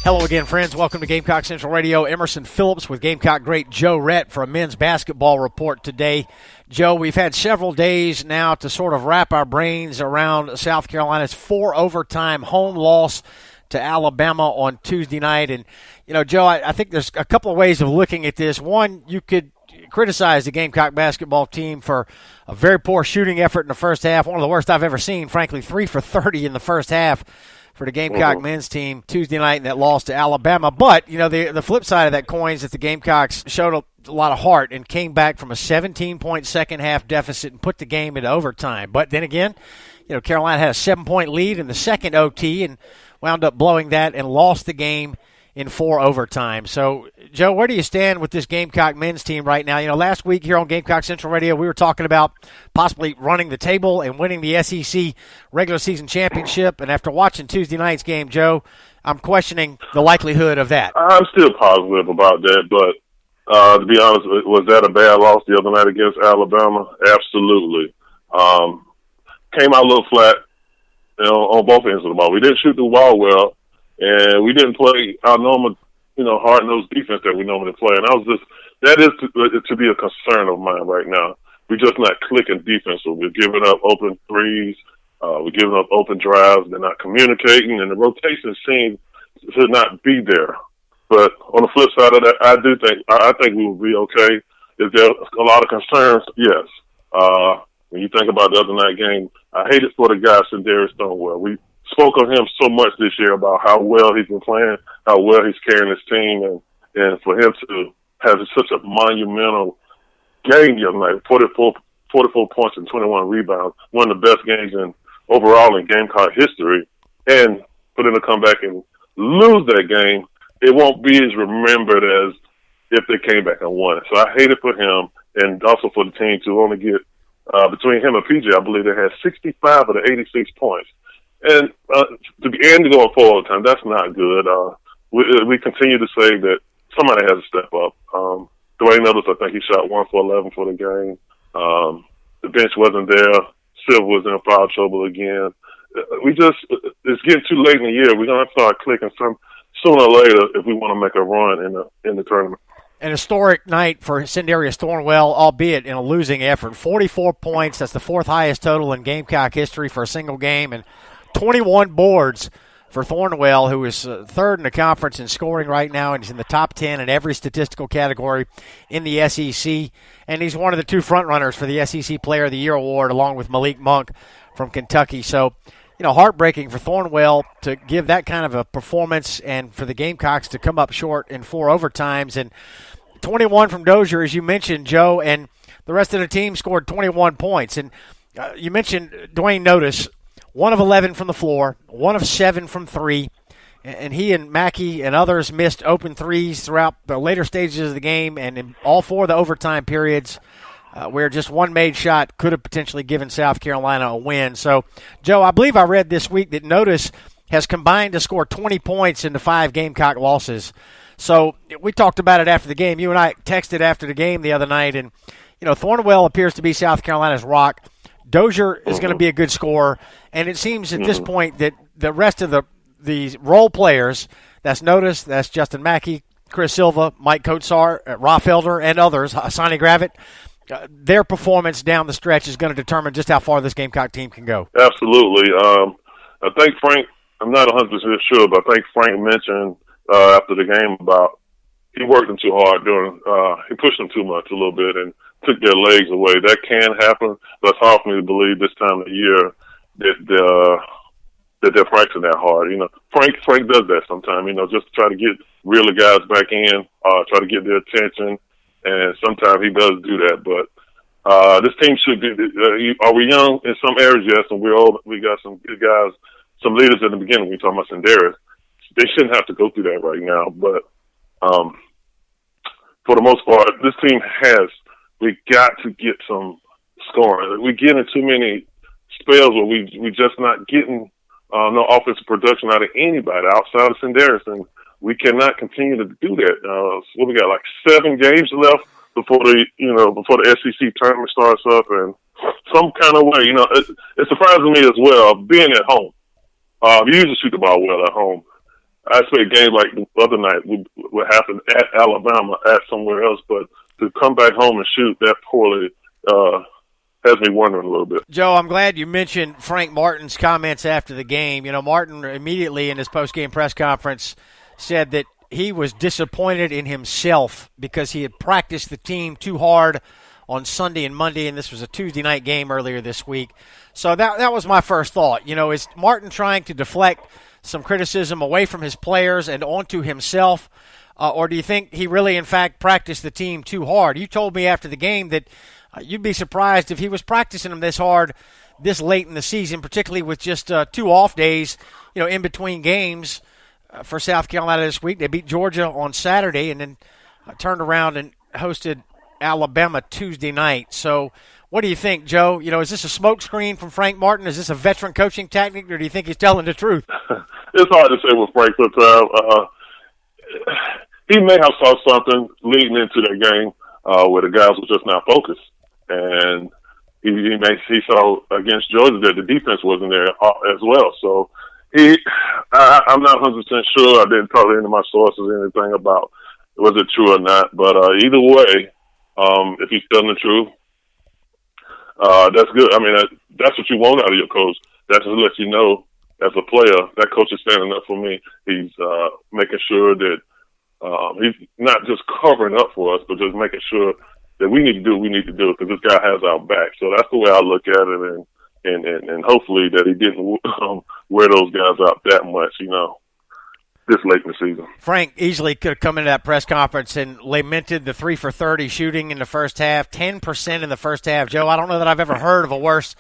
Hello again, friends. Welcome to Gamecock Central Radio. Emerson Phillips with Gamecock great Joe Rhett for a men's basketball report today. Joe, we've had several days now to sort of wrap our brains around South Carolina's 4-overtime home loss to Alabama on Tuesday night. And, you know, Joe, I think there's a couple of ways of looking at this. One, you could criticize the Gamecock basketball team for a very poor shooting effort in the first half, one of the worst I've ever seen, frankly, 3 for 30 in the first half for the Gamecock men's team Tuesday night in that loss to Alabama. But, you know, the flip side of that coin is that the Gamecocks showed a lot of heart and came back from a 17-point second-half deficit and put the game into overtime. But then again, you know, Carolina had a 7-point lead in the second OT and wound up blowing that and lost the game in 4 overtime. So, Joe, where do you stand with this Gamecock men's team right now? You know, last week here on Gamecock Central Radio, we were talking about possibly running the table and winning the SEC regular season championship. And after watching Tuesday night's game, Joe, I'm questioning the likelihood of that. I'm still positive about that, but to be honest, was that a bad loss the other night against Alabama? Absolutely. Came out a little flat, you know, on both ends of the ball. We didn't shoot the ball well. And we didn't play our normal, you know, hard-nosed defense that we normally play. And that is to be a concern of mine right now. We're just not clicking defensively. We're giving up open threes. We're giving up open drives. They're not communicating, and the rotation seems to not be there. But on the flip side of that, I think we will be okay. Is there a lot of concerns? Yes. When you think about the other night game, I hate it for the guy, Sindarius Stonewall. We spoke on him so much this year about how well he's been playing, how well he's carrying his team, and for him to have such a monumental game the other night, 44 points and 21 rebounds, one of the best games overall in Gamecock history, and for them to come back and lose that game, it won't be as remembered as if they came back and won it. So I hate it for him and also for the team to only get, between him and PJ, I believe they had 65 of the 86 points. And to go on 4 overtime, that's not good. We continue to say that somebody has to step up. Dwayne Ellis, I think he shot 1 for 11 for the game. The bench wasn't there. Silver was in foul trouble again. It's getting too late in the year. We're going to start clicking sooner or later if we want to make a run in the tournament. An historic night for Sindarius Thornwell, albeit in a losing effort. 44 points, that's the 4th highest total in Gamecock history for a single game, and 21 boards for Thornwell, who is 3rd in the conference in scoring right now, and he's in the top 10 in every statistical category in the SEC. And he's one of the 2 frontrunners for the SEC Player of the Year award, along with Malik Monk from Kentucky. So, you know, heartbreaking for Thornwell to give that kind of a performance and for the Gamecocks to come up short in 4 overtimes. And 21 from Dozier, as you mentioned, Joe, and the rest of the team scored 21 points. And you mentioned Dwayne Notice, 1 of 11 from the floor, 1 of 7 from 3, and he and Mackey and others missed open threes throughout the later stages of the game and in all 4 of the overtime periods where just one made shot could have potentially given South Carolina a win. So, Joe, I believe I read this week that Notice has combined to score 20 points in the 5 Gamecock losses. So we talked about it after the game. You and I texted after the game the other night, and, you know, Thornwell appears to be South Carolina's rock. Dozier is going to be a good scorer, and it seems at this point that the rest of the role players, that's Notice, that's Justin Mackey, Chris Silva, Mike Kotsar, Raffelder, and others, Hassani Gravett, their performance down the stretch is going to determine just how far this Gamecock team can go. Absolutely. I think Frank, I'm not 100% sure, but I think Frank mentioned after the game about he worked them too hard he pushed them too much a little bit and took their legs away. That can happen, but it's hard for me to believe this time of the year that they're practicing that hard. You know, Frank does that sometimes, you know, just to try to get reel the guys back in, try to get their attention, and sometimes he does do that. But this team should be, are we young in some areas? Yes, and we're old. We got some good guys, some leaders in the beginning. We talking about Sindarius. They shouldn't have to go through that right now, but for the most part, this team we got to get some scoring. We're getting too many spells where we just not getting no offensive production out of anybody outside of Sindarius, and we cannot continue to do that. So we got like 7 games left before the SEC tournament starts up, and some kind of way, you know, it surprises me as well being at home. You usually shoot the ball well at home. I expect games like the other night would happen at Alabama, at somewhere else, but to come back home and shoot that poorly has me wondering a little bit. Joe, I'm glad you mentioned Frank Martin's comments after the game. You know, Martin immediately in his post-game press conference said that he was disappointed in himself because he had practiced the team too hard on Sunday and Monday, and this was a Tuesday night game earlier this week. So that was my first thought. You know, is Martin trying to deflect some criticism away from his players and onto himself, or do you think he really, in fact, practiced the team too hard? You told me after the game that you'd be surprised if he was practicing them this hard this late in the season, particularly with just 2 off days, you know, in between games for South Carolina this week. They beat Georgia on Saturday and then turned around and hosted Alabama Tuesday night. So what do you think, Joe? You know, is this a smokescreen from Frank Martin? Is this a veteran coaching tactic, or do you think he's telling the truth? It's hard to say with Frank sometimes. He may have saw something leading into that game where the guys were just not focused. And he saw against Georgia that the defense wasn't there as well. So I'm not 100% sure. I didn't talk to any of my sources or anything about was it true or not. But either way, if he's telling the truth, that's good. I mean, that's what you want out of your coach. That's to let you know, as a player, that coach is standing up for me. He's making sure that he's not just covering up for us, but just making sure that we need to do what we need to do because this guy has our back. So that's the way I look at it, and hopefully that he didn't wear those guys out that much, you know, this late in the season. Frank easily could have come into that press conference and lamented the 3 for 30 shooting in the first half, 10% in the first half. Joe, I don't know that I've ever heard of a worse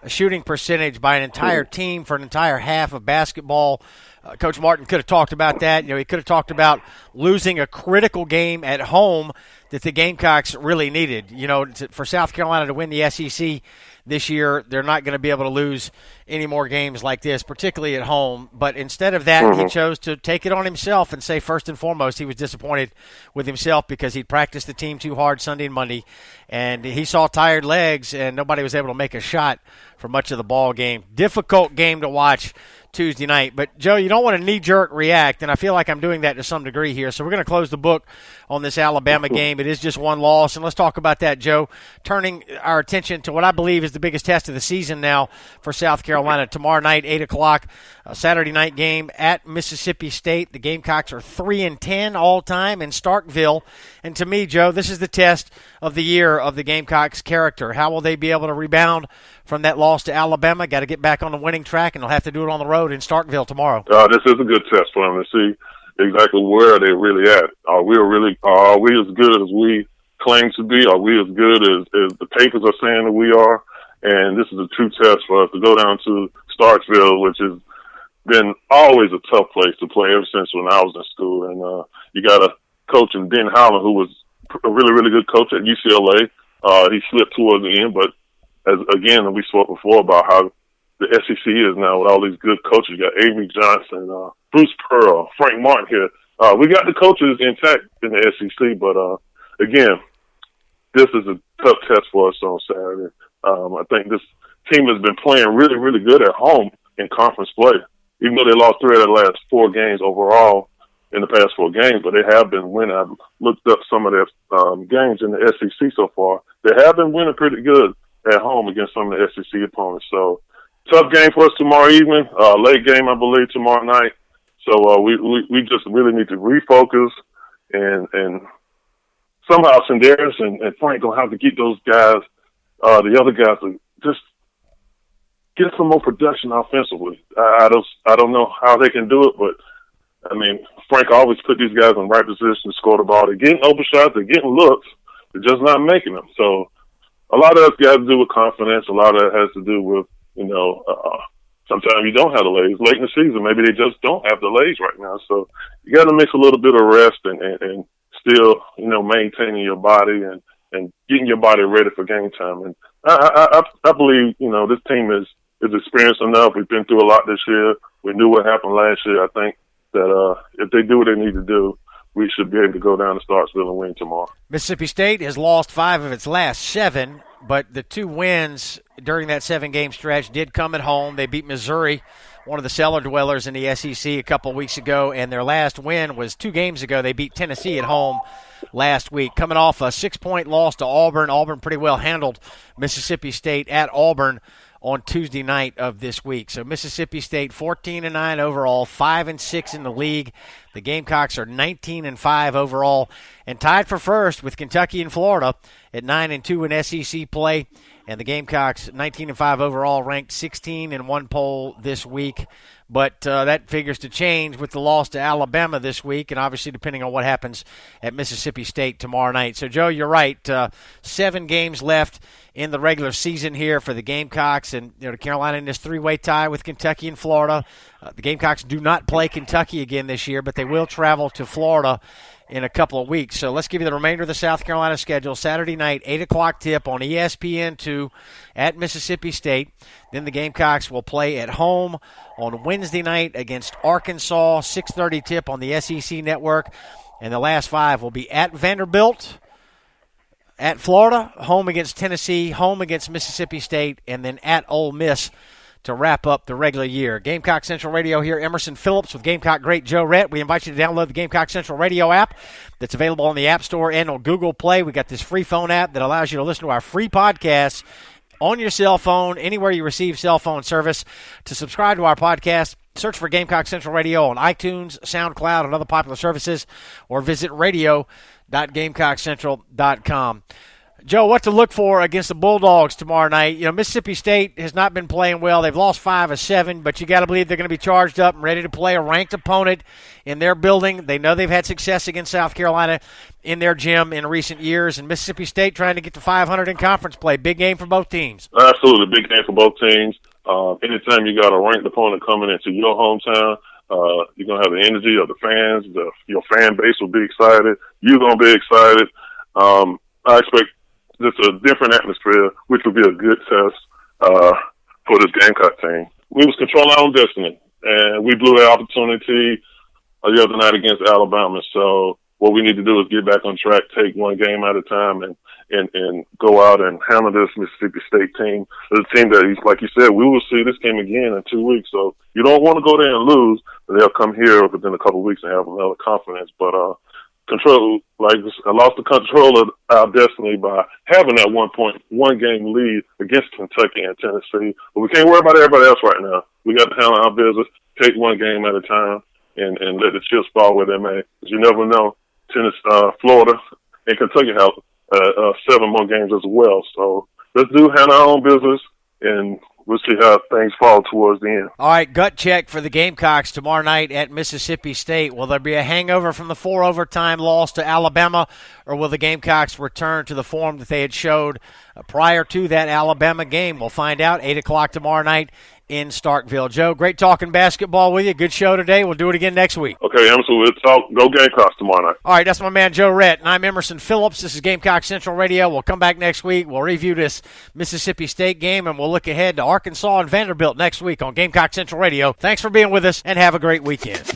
shooting percentage by an entire team for an entire half of basketball. Coach Martin could have talked about that. You know, he could have talked about losing a critical game at home that the Gamecocks really needed. You know, for South Carolina to win the SEC this year, they're not going to be able to lose any more games like this, particularly at home. But instead of that, he chose to take it on himself and say, first and foremost, he was disappointed with himself because he'd practiced the team too hard Sunday and Monday, and he saw tired legs, and nobody was able to make a shot for much of the ball game. Difficult game to watch Tuesday night. But, Joe, you don't want to knee-jerk react, and I feel like I'm doing that to some degree here. So we're going to close the book on this Alabama game. It is just one loss, and let's talk about that, Joe, turning our attention to what I believe is the biggest test of the season now for South Carolina. Tomorrow night, 8 o'clock, a Saturday night game at Mississippi State. The Gamecocks are 3-10 all-time in Starkville. And to me, Joe, this is the test of the year of the Gamecocks' character. How will they be able to rebound from that loss to Alabama? Got to get back on the winning track, and they'll have to do it on the road in Starkville tomorrow. This is a good test for them to see exactly where they're really at. Are we as good as we claim to be? Are we as good as the papers are saying that we are? And this is a true test for us to go down to Starkville, which has been always a tough place to play ever since when I was in school. And you got a coach in Ben Howland who was a really, really good coach at UCLA. He slipped towards the end, but again, we spoke before about how the SEC is now with all these good coaches. You got Avery Johnson, Bruce Pearl, Frank Martin here. We got the coaches intact in the SEC, but again, this is a tough test for us on Saturday. I think this team has been playing really, really good at home in conference play, even though they lost 3 of their last 4 games overall in the past 4 games, but they have been winning. I've looked up some of their games in the SEC so far. They have been winning pretty good at home against some of the SEC opponents. So tough game for us tomorrow evening, late game, I believe, tomorrow night. So we just really need to refocus and somehow Sindarius and Frank going to have to keep those guys, the other guys, to just get some more production offensively. I don't know how they can do it, but I mean, Frank always put these guys in right position to score the ball. They're getting open shots, they're getting looks, they're just not making them. So a lot of that's got to do with confidence. A lot of that has to do with, sometimes you don't have the legs. Late in the season, maybe they just don't have the legs right now. So you got to mix a little bit of rest and still, maintaining your body and getting your body ready for game time. And I believe, this team is experienced enough. We've been through a lot this year. We knew what happened last year. I think that if they do what they need to do, we should be able to go down to Starkville and win tomorrow. Mississippi State has lost 5 of its last 7, but the 2 wins during that 7-game stretch did come at home. They beat Missouri one of the cellar dwellers in the SEC a couple of weeks ago, and their last win was 2 games ago. They beat Tennessee at home last week, coming off a 6-point loss to Auburn. Auburn pretty well handled Mississippi State at Auburn on Tuesday night of this week. So Mississippi State 14-9 overall, 5-6 in the league. The Gamecocks are 19-5 overall, and tied for first with Kentucky and Florida at 9-2 in SEC play. And the Gamecocks 19-5 overall, ranked 16 in one poll this week. But that figures to change with the loss to Alabama this week, and obviously depending on what happens at Mississippi State tomorrow night. So, Joe, you're right. 7 games left in the regular season here for the Gamecocks, and Carolina in this 3-way tie with Kentucky and Florida. The Gamecocks do not play Kentucky again this year, but they will travel to Florida in a couple of weeks. So let's give you the remainder of the South Carolina schedule. Saturday night, 8 o'clock tip on ESPN2 at Mississippi State. Then the Gamecocks will play at home on Wednesday night against Arkansas, 6:30 tip on the SEC network. And the last 5 will be at Vanderbilt, at Florida, home against Tennessee, home against Mississippi State, and then at Ole Miss to wrap up the regular year. Gamecock Central Radio here. Emerson Phillips with Gamecock great Joe Rhett. We invite you to download the Gamecock Central Radio app that's available on the App Store and on Google Play. We got this free phone app that allows you to listen to our free podcasts on your cell phone, anywhere you receive cell phone service. To subscribe to our podcast, search for Gamecock Central Radio on iTunes, SoundCloud, and other popular services, or visit radio.GamecockCentral.com. Joe, what to look for against the Bulldogs tomorrow night? Mississippi State has not been playing well. They've lost 5 of 7, but you got to believe they're going to be charged up and ready to play a ranked opponent in their building. They know they've had success against South Carolina in their gym in recent years, and Mississippi State trying to get to 500 in conference play. Big game for both teams. Absolutely, big game for both teams. Anytime you got a ranked opponent coming into your hometown, you're going to have the energy of the fans. Your fan base will be excited. You're going to be excited. I expect just a different atmosphere, which will be a good test for this Gamecock team. We was controlling our own destiny, and we blew that opportunity the other night against Alabama. So what we need to do is get back on track, take one game at a time, and go out and handle this Mississippi State team. It's a team that, like you said, we will see this game again in 2 weeks. So you don't want to go there and lose, but they'll come here within a couple of weeks and have another confidence. But I lost the control of our destiny by having that 1 game lead against Kentucky and Tennessee. But we can't worry about everybody else right now. We got to handle our business, take one game at a time, and let the chips fall where they may. Because you never know. Florida and Kentucky have 7 more games as well. So let's handle our own business, and we'll see how things fall towards the end. All right, gut check for the Gamecocks tomorrow night at Mississippi State. Will there be a hangover from the 4 overtime loss to Alabama, or will the Gamecocks return to the form that they had showed prior to that Alabama game? We'll find out 8 o'clock tomorrow night in Starkville. Joe, great talking basketball with you. Good show today. We'll do it again next week. Okay, Emerson, we'll talk. Go Gamecocks tomorrow night. All right, that's my man Joe Rhett, and I'm Emerson Phillips. This is Gamecock Central Radio. We'll come back next week. We'll review this Mississippi State game, and we'll look ahead to Arkansas and Vanderbilt next week on Gamecock Central Radio. Thanks for being with us, and have a great weekend.